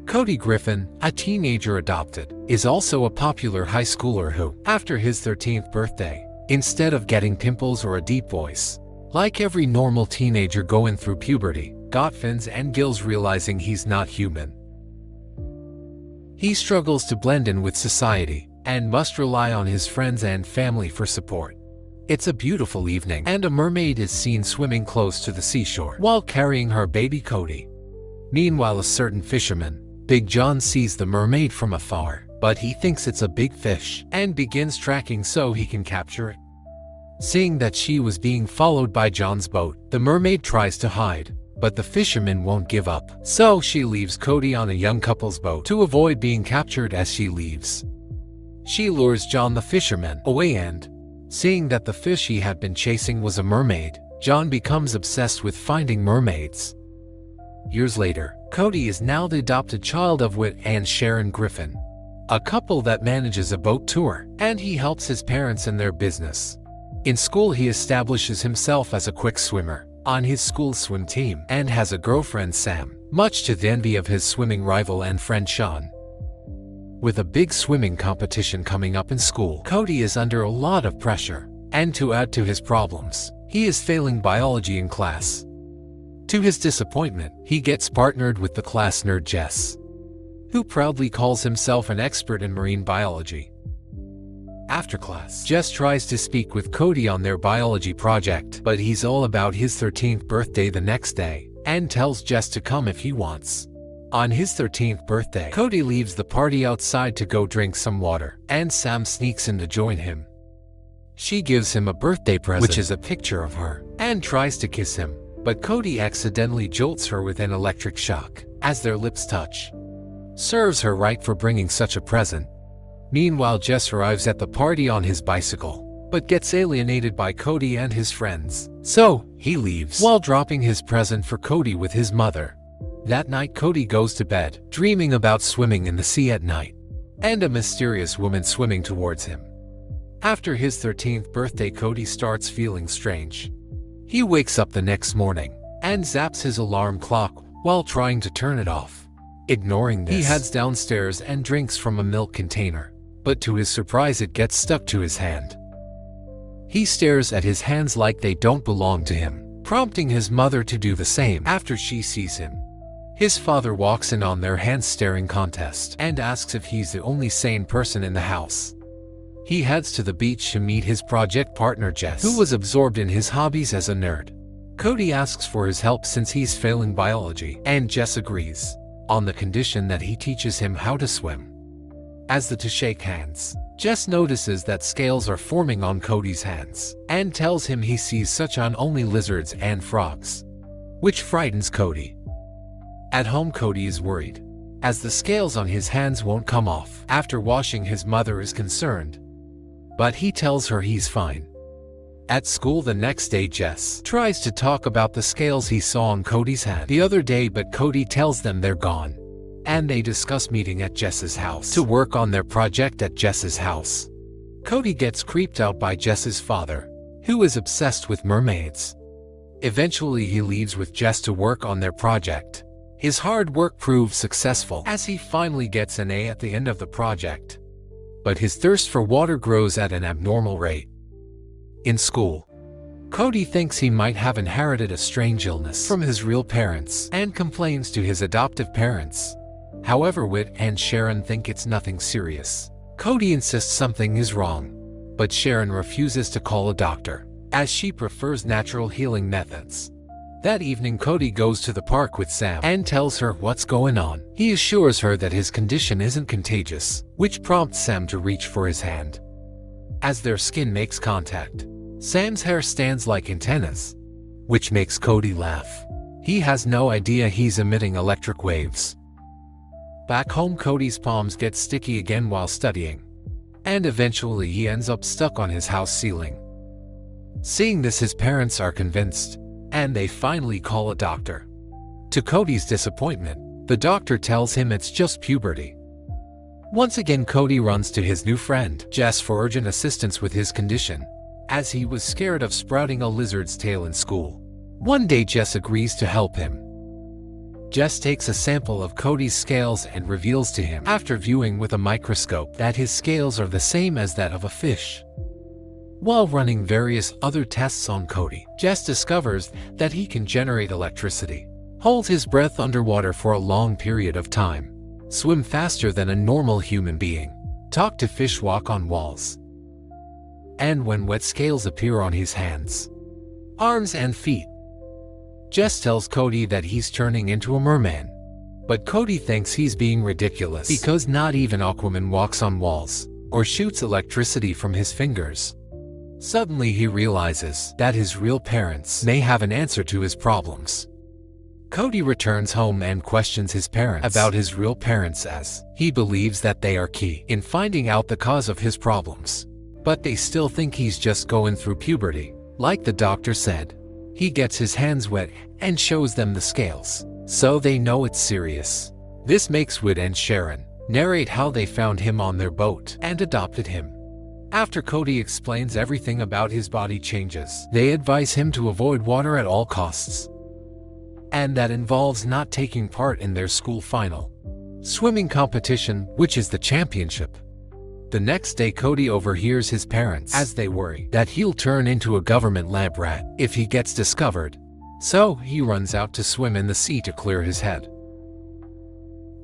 Cody Griffin, a teenager adopted, is also a popular high schooler who, after his 13th birthday, instead of getting pimples or a deep voice, like every normal teenager going through puberty, got fins and gills, realizing he's not human. He struggles to blend in with society and must rely on his friends and family for support. It's a beautiful evening, and a mermaid is seen swimming close to the seashore while carrying her baby Cody. Meanwhile, a certain fisherman, Big John, sees the mermaid from afar, but he thinks it's a big fish and begins tracking so he can capture it. Seeing that she was being followed by John's boat, the mermaid tries to hide, but the fisherman won't give up, so she leaves Cody on a young couple's boat to avoid being captured. As she leaves, she lures John the fisherman away, and seeing that the fish he had been chasing was a mermaid, John becomes obsessed with finding mermaids. Years later, Cody is now the adopted child of Whit and Sharon Griffin, a couple that manages a boat tour, and he helps his parents in their business. In school, he establishes himself as a quick swimmer on his school swim team and has a girlfriend, Sam, much to the envy of his swimming rival and friend Sean. With a big swimming competition coming up in school, Cody is under a lot of pressure, and to add to his problems, he is failing biology in class. To his disappointment, he gets partnered with the class nerd Jess, who proudly calls himself an expert in marine biology. After class, Jess tries to speak with Cody on their biology project, but he's all about his 13th birthday the next day, and tells Jess to come if he wants. On his 13th birthday, Cody leaves the party outside to go drink some water, and Sam sneaks in to join him. She gives him a birthday present, which is a picture of her, and tries to kiss him, but Cody accidentally jolts her with an electric shock as their lips touch. Serves her right for bringing such a present. Meanwhile, Jess arrives at the party on his bicycle, but gets alienated by Cody and his friends, so he leaves while dropping his present for Cody with his mother. That night, Cody goes to bed, dreaming about swimming in the sea at night, and a mysterious woman swimming towards him. After his 13th birthday, Cody starts feeling strange. He wakes up the next morning and zaps his alarm clock while trying to turn it off. Ignoring this, he heads downstairs and drinks from a milk container, but to his surprise it gets stuck to his hand. He stares at his hands like they don't belong to him, prompting his mother to do the same after she sees him. His father walks in on their hand-staring contest and asks if he's the only sane person in the house. He heads to the beach to meet his project partner Jess, who was absorbed in his hobbies as a nerd. Cody asks for his help since he's failing biology, and Jess agrees, on the condition that he teaches him how to swim. As the two shake hands, Jess notices that scales are forming on Cody's hands, and tells him he sees such on only lizards and frogs, which frightens Cody. At home, Cody is worried, as the scales on his hands won't come off after washing. His mother is concerned, but he tells her he's fine. At school the next day, Jess tries to talk about the scales he saw on Cody's hand the other day, but Cody tells them they're gone, and they discuss meeting at Jess's house to work on their project at Jess's house. Cody gets creeped out by Jess's father, who is obsessed with mermaids. Eventually he leaves with Jess to work on their project. His hard work proves successful as he finally gets an A at the end of the project. But his thirst for water grows at an abnormal rate. In school, Cody thinks he might have inherited a strange illness from his real parents and complains to his adoptive parents. However, Whit and Sharon think it's nothing serious. Cody insists something is wrong, but Sharon refuses to call a doctor, as she prefers natural healing methods. That evening, Cody goes to the park with Sam and tells her what's going on. He assures her that his condition isn't contagious, which prompts Sam to reach for his hand. As their skin makes contact, Sam's hair stands like antennas, which makes Cody laugh. He has no idea he's emitting electric waves. Back home, Cody's palms get sticky again while studying, and eventually he ends up stuck on his house ceiling. Seeing this, his parents are convinced, and they finally call a doctor. To Cody's disappointment, the doctor tells him it's just puberty. Once again, Cody runs to his new friend, Jess, for urgent assistance with his condition, as he was scared of sprouting a lizard's tail in school. One day, Jess agrees to help him. Jess takes a sample of Cody's scales and reveals to him, after viewing with a microscope, that his scales are the same as that of a fish. While running various other tests on Cody, Jess discovers that he can generate electricity, hold his breath underwater for a long period of time, swim faster than a normal human being, talk to fish, walk on walls, and when wet, scales appear on his hands, arms and feet. Jess tells Cody that he's turning into a merman, but Cody thinks he's being ridiculous because not even Aquaman walks on walls or shoots electricity from his fingers. Suddenly he realizes that his real parents may have an answer to his problems. Cody returns home and questions his parents about his real parents, as he believes that they are key in finding out the cause of his problems. But they still think he's just going through puberty, like the doctor said. He gets his hands wet and shows them the scales, so they know it's serious. This makes Whit and Sharon narrate how they found him on their boat and adopted him. After Cody explains everything about his body changes, they advise him to avoid water at all costs, and that involves not taking part in their school final swimming competition, which is the championship. The next day, Cody overhears his parents as they worry that he'll turn into a government lab rat if he gets discovered, so he runs out to swim in the sea to clear his head.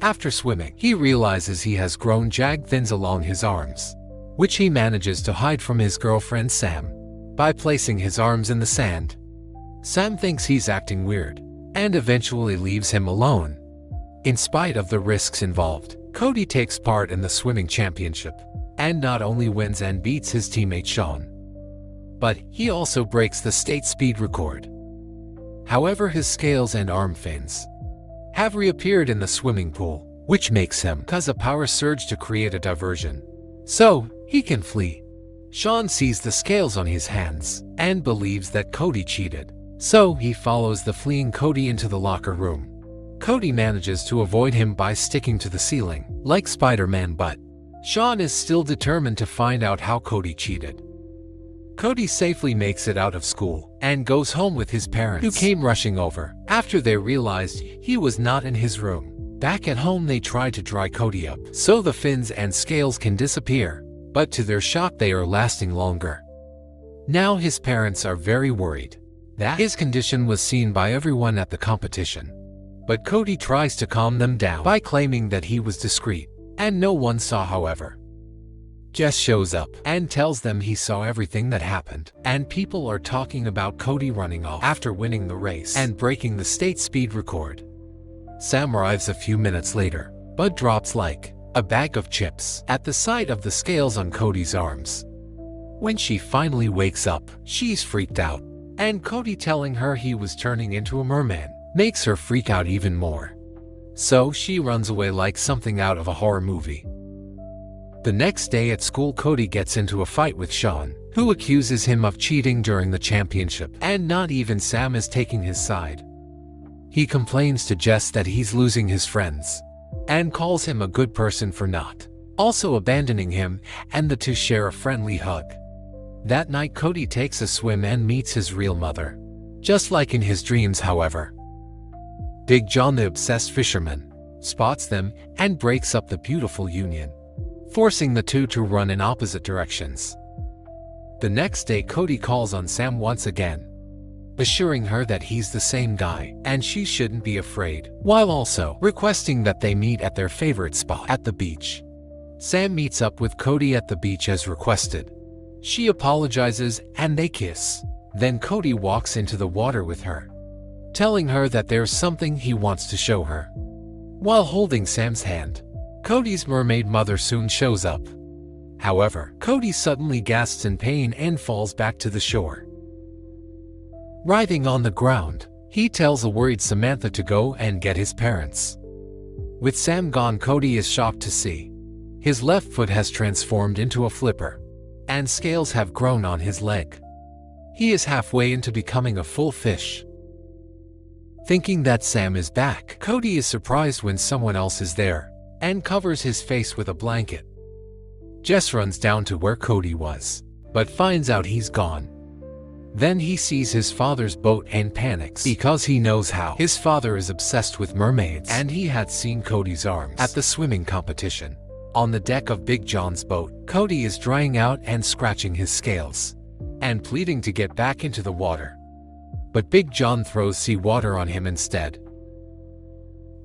After swimming, he realizes he has grown jagged fins along his arms, which he manages to hide from his girlfriend Sam by placing his arms in the sand. Sam thinks he's acting weird and eventually leaves him alone. In spite of the risks involved, Cody takes part in the swimming championship and not only wins and beats his teammate Sean, but he also breaks the state speed record. However, his scales and arm fins have reappeared in the swimming pool, which makes him cause a power surge to create a diversion, so he can flee. Sean sees the scales on his hands and believes that Cody cheated, so he follows the fleeing Cody into the locker room. Cody manages to avoid him by sticking to the ceiling, like Spider-Man, but Sean is still determined to find out how Cody cheated. Cody safely makes it out of school and goes home with his parents, who came rushing over after they realized he was not in his room. Back at home, they try to dry Cody up so the fins and scales can disappear, but to their shock, they are lasting longer. Now his parents are very worried that his condition was seen by everyone at the competition. But Cody tries to calm them down by claiming that he was discreet and no one saw. However, Jess shows up and tells them he saw everything that happened, and people are talking about Cody running off after winning the race and breaking the state speed record. Sam arrives a few minutes later, but drops like a bag of chips at the sight of the scales on Cody's arms. When she finally wakes up, she's freaked out, and Cody telling her he was turning into a merman makes her freak out even more. So she runs away like something out of a horror movie. The next day at school, Cody gets into a fight with Sean, who accuses him of cheating during the championship, and not even Sam is taking his side. He complains to Jess that he's losing his friends, and calls him a good person for not also abandoning him, and the two share a friendly hug. That night, Cody takes a swim and meets his real mother, just like in his dreams. However, Big John, the obsessed fisherman, spots them and breaks up the beautiful union, forcing the two to run in opposite directions. The next day, Cody calls on Sam once again, assuring her that he's the same guy and she shouldn't be afraid, while also requesting that they meet at their favorite spot at the beach. Sam meets up with Cody at the beach as requested. She apologizes and they kiss. Then Cody walks into the water with her, telling her that there's something he wants to show her. While holding Sam's hand, Cody's mermaid mother soon shows up. However, Cody suddenly gasps in pain and falls back to the shore. Writhing on the ground, he tells a worried Samantha to go and get his parents. With Sam gone, Cody is shocked to see his left foot has transformed into a flipper, and scales have grown on his leg. He is halfway into becoming a full fish. Thinking that Sam is back, Cody is surprised when someone else is there and covers his face with a blanket. Jess runs down to where Cody was, but finds out he's gone. Then he sees his father's boat and panics because he knows how. His father is obsessed with mermaids, and he had seen Cody's arms at the swimming competition. On the deck of Big John's boat, Cody is drying out and scratching his scales and pleading to get back into the water. But Big John throws seawater on him instead.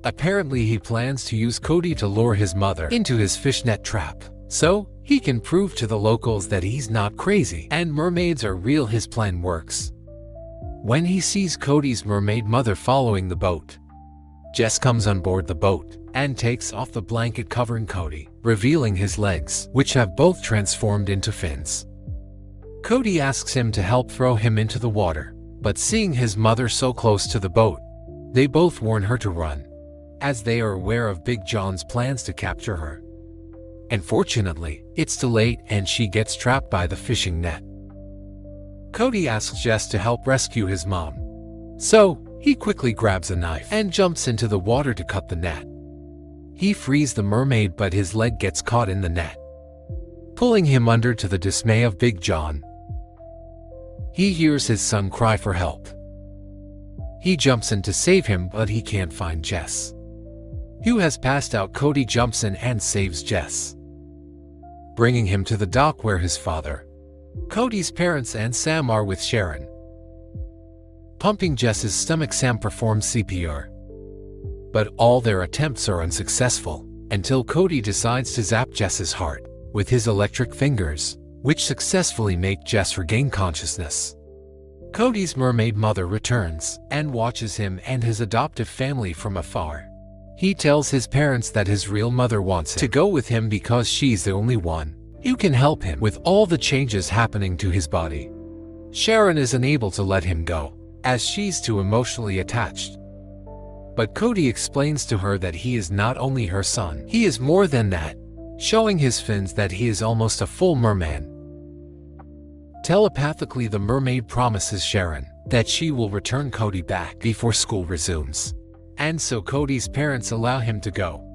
Apparently he plans to use Cody to lure his mother into his fishnet trap, so he can prove to the locals that he's not crazy and mermaids are real. His plan works. When he sees Cody's mermaid mother following the boat, Jess comes on board the boat and takes off the blanket covering Cody, revealing his legs, which have both transformed into fins. Cody asks him to help throw him into the water, but seeing his mother so close to the boat, they both warn her to run, as they are aware of Big John's plans to capture her. Unfortunately, it's too late and she gets trapped by the fishing net. Cody asks Jess to help rescue his mom, so he quickly grabs a knife and jumps into the water to cut the net. He frees the mermaid, but his leg gets caught in the net, pulling him under to the dismay of Big John. He hears his son cry for help. He jumps in to save him, but he can't find Jess, who has passed out. Cody jumps in and saves Jess, bringing him to the dock where his father, Cody's parents, and Sam are with Sharon. Pumping Jess's stomach, Sam performs CPR, but all their attempts are unsuccessful until Cody decides to zap Jess's heart with his electric fingers, which successfully make Jess regain consciousness. Cody's mermaid mother returns and watches him and his adoptive family from afar. He tells his parents that his real mother wants him to go with him because she's the only one who can help him with all the changes happening to his body. Sharon is unable to let him go, as she's too emotionally attached. But Cody explains to her that he is not only her son, he is more than that, showing his fins that he is almost a full merman. Telepathically, the mermaid promises Sharon that she will return Cody back before school resumes, and so Cody's parents allow him to go.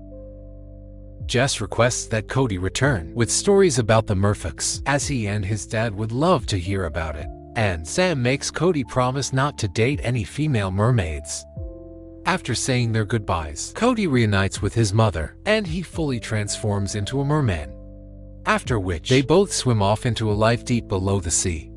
Jess requests that Cody return with stories about the merfolks, as he and his dad would love to hear about it, and Sam makes Cody promise not to date any female mermaids. After saying their goodbyes, Cody reunites with his mother, and he fully transforms into a merman, after which they both swim off into a life deep below the sea.